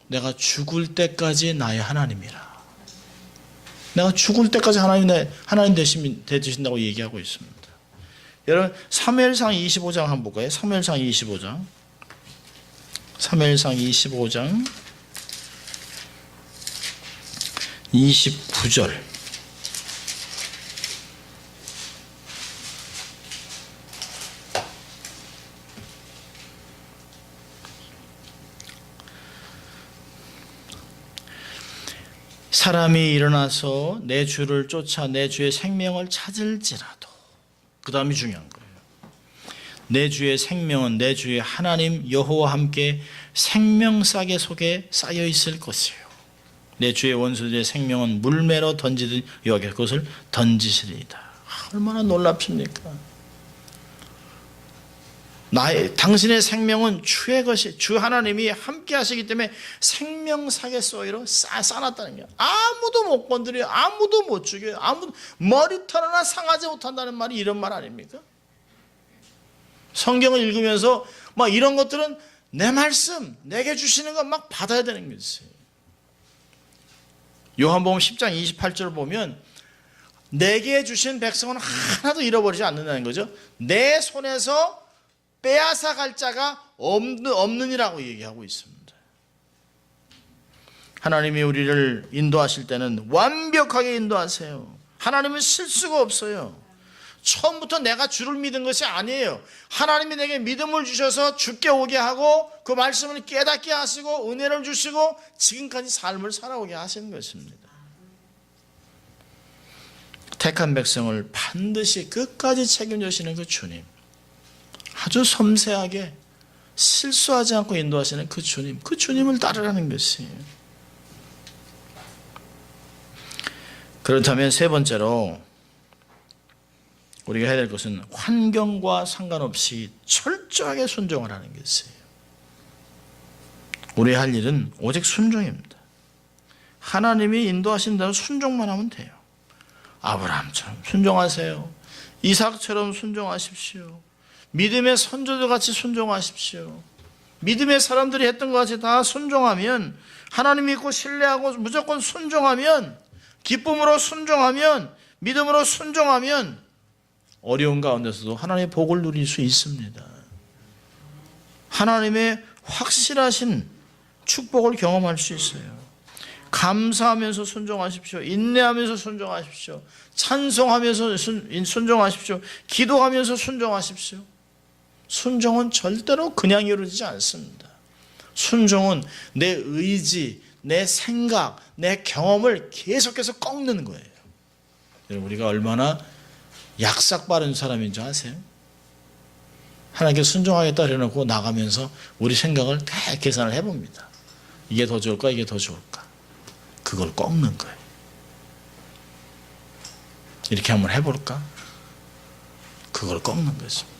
내가 죽을 때까지 나의 하나님이라. 내가 죽을 때까지 하나님 되신다고 얘기하고 있습니다. 여러분, 사무엘상 25장 한번 볼까요? 사무엘상 25장 29절. 사람이 일어나서 내 주를 쫓아 내 주의 생명을 찾을지라도, 그 다음이 중요한 거예요. 내 주의 생명은 내 주의 하나님 여호와와 함께 생명싸개 속에 쌓여 있을 것이에요. 내 주의 원수들의 생명은 물매로 던지듯 여기 그것을 던지시리이다. 얼마나 놀랍습니까? 당신의 생명은 주의 것이, 주 하나님이 함께 하시기 때문에 생명사계 속으로 쌓아놨다는 거예요. 아무도 못 건드려요. 아무도 못 죽여요. 아무도 머리털 하나 상하지 못한다는 말이 이런 말 아닙니까? 성경을 읽으면서 막 이런 것들은 내 말씀, 내게 주시는 것 막 받아야 되는 것이에요. 요한복음 10장 28절을 보면 내게 주신 백성은 하나도 잃어버리지 않는다는 거죠. 내 손에서 빼앗아 갈 자가 없느니라고 얘기하고 있습니다. 하나님이 우리를 인도하실 때는 완벽하게 인도하세요. 하나님은 실수가 없어요. 처음부터 내가 주를 믿은 것이 아니에요. 하나님이 내게 믿음을 주셔서 주께 오게 하고 그 말씀을 깨닫게 하시고 은혜를 주시고 지금까지 삶을 살아오게 하시는 것입니다. 택한 백성을 반드시 끝까지 책임지시는 그 주님, 아주 섬세하게 실수하지 않고 인도하시는 그 주님, 그 주님을 따르라는 것이에요. 그렇다면 세 번째로 우리가 해야 될 것은 환경과 상관없이 철저하게 순종을 하는 것이에요. 우리 할 일은 오직 순종입니다. 하나님이 인도하신 대로 순종만 하면 돼요. 아브라함처럼 순종하세요. 이삭처럼 순종하십시오. 믿음의 선조들 같이 순종하십시오. 믿음의 사람들이 했던 것 같이 다 순종하면, 하나님 믿고 신뢰하고 무조건 순종하면, 기쁨으로 순종하면, 믿음으로 순종하면 어려운 가운데서도 하나님의 복을 누릴 수 있습니다. 하나님의 확실하신 축복을 경험할 수 있어요. 감사하면서 순종하십시오. 인내하면서 순종하십시오. 찬송하면서 순종하십시오. 기도하면서 순종하십시오. 순종은 절대로 그냥 이루어지지 않습니다. 순종은 내 의지, 내 생각, 내 경험을 계속해서 꺾는 거예요. 우리가 얼마나 약삭 빠른 사람인 줄 아세요? 하나님께 순종하겠다 그래놓고 나가면서 우리 생각을 다 계산을 해봅니다. 이게 더 좋을까? 이게 더 좋을까? 그걸 꺾는 거예요. 이렇게 한번 해볼까? 그걸 꺾는 것입니다.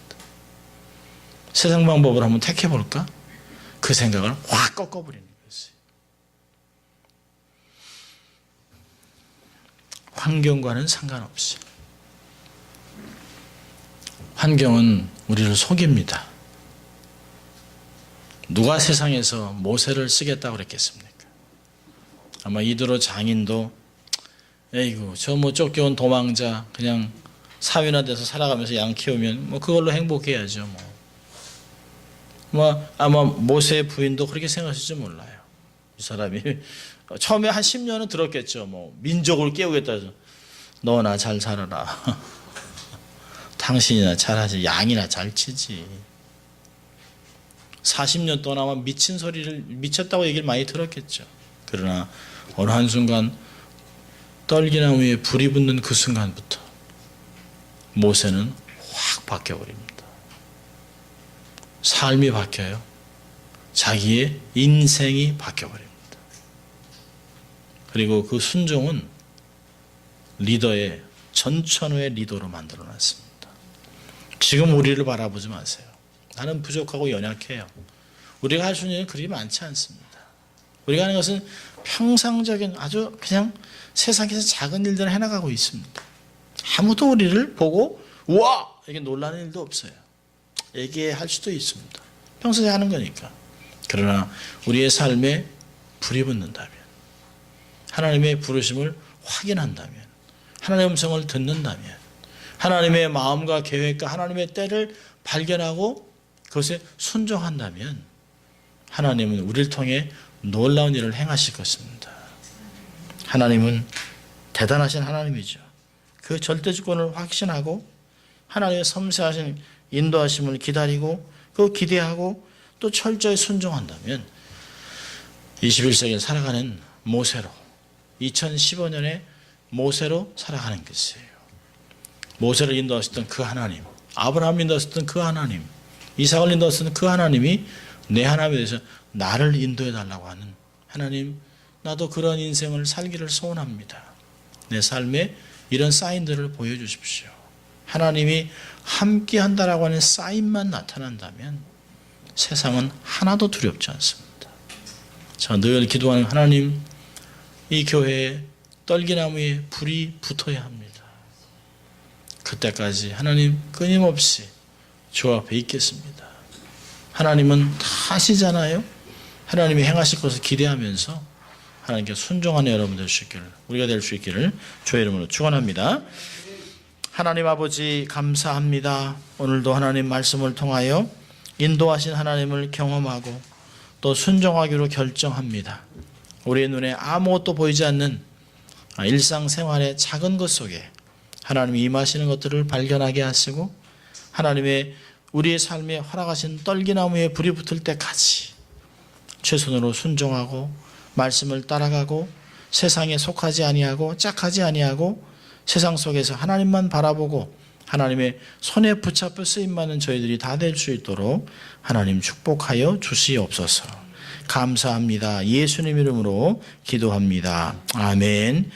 세상 방법을 한번 택해볼까? 그 생각을 확 꺾어버리는 것이에요. 환경과는 상관없이. 환경은 우리를 속입니다. 누가 세상에서 모세를 쓰겠다고 그랬겠습니까? 아마 이드로 장인도 에이구 저 뭐 쫓겨온 도망자 그냥 사위나 돼서 살아가면서 양 키우면 뭐 그걸로 행복해야죠. 뭐 아마 모세의 부인도 그렇게 생각하실지 몰라요. 이 사람이 처음에 한 10년은 들었겠죠. 뭐 민족을 깨우겠다 해서 너나 잘 살아라. 당신이나 잘하지 양이나 잘 치지. 40년 동안 아마 미친 소리를 미쳤다고 얘기를 많이 들었겠죠. 그러나 어느 한순간 떨기나무에 불이 붙는 그 순간부터 모세는 확 바뀌어버립니다. 삶이 바뀌어요. 자기의 인생이 바뀌어버립니다. 그리고 그 순종은 리더의 전천후의 리더로 만들어놨습니다. 지금 우리를 바라보지 마세요. 나는 부족하고 연약해요. 우리가 할 수 있는 일은 그렇게 많지 않습니다. 우리가 하는 것은 평상적인 아주 그냥 세상에서 작은 일들을 해나가고 있습니다. 아무도 우리를 보고 우와! 이렇게 놀라는 일도 없어요. 얘기할 수도 있습니다. 평소에 하는 거니까. 그러나 우리의 삶에 불이 붙는다면, 하나님의 부르심을 확인한다면, 하나님의 음성을 듣는다면, 하나님의 마음과 계획과 하나님의 때를 발견하고 그것에 순종한다면 하나님은 우리를 통해 놀라운 일을 행하실 것입니다. 하나님은 대단하신 하나님이죠. 그 절대주권을 확신하고 하나님의 섬세하신 인도하심을 기다리고 그 기대하고 또 철저히 순종한다면 21세기를 살아가는 모세로 2015년에 모세로 살아가는 것이에요. 모세를 인도하셨던 그 하나님, 아브라함을 인도하셨던 그 하나님, 이삭을 인도하셨던 그 하나님이 내 하나님에 대해서 나를 인도해 달라고 하는 하나님, 나도 그런 인생을 살기를 소원합니다. 내 삶에 이런 사인들을 보여주십시오. 하나님이 함께 한다라고 하는 사인만 나타난다면 세상은 하나도 두렵지 않습니다. 저 늘 기도하는 하나님, 이 교회에 떨기나무에 불이 붙어야 합니다. 그때까지 하나님 끊임없이 주 앞에 있겠습니다. 하나님은 다 아시잖아요. 하나님이 행하실 것을 기대하면서 하나님께 순종하는 여러분들 우리가 될 수 있기를 주의 이름으로 축원합니다. 하나님 아버지 감사합니다. 오늘도 하나님 말씀을 통하여 인도하신 하나님을 경험하고 또 순종하기로 결정합니다. 우리의 눈에 아무것도 보이지 않는 일상생활의 작은 것 속에 하나님이 임하시는 것들을 발견하게 하시고 하나님의 우리의 삶에 허락하신 떨기나무에 불이 붙을 때까지 최선으로 순종하고 말씀을 따라가고 세상에 속하지 아니하고 짝하지 아니하고 세상 속에서 하나님만 바라보고 하나님의 손에 붙잡혀 쓰임받는 저희들이 다 될 수 있도록 하나님 축복하여 주시옵소서. 감사합니다. 예수님 이름으로 기도합니다. 아멘.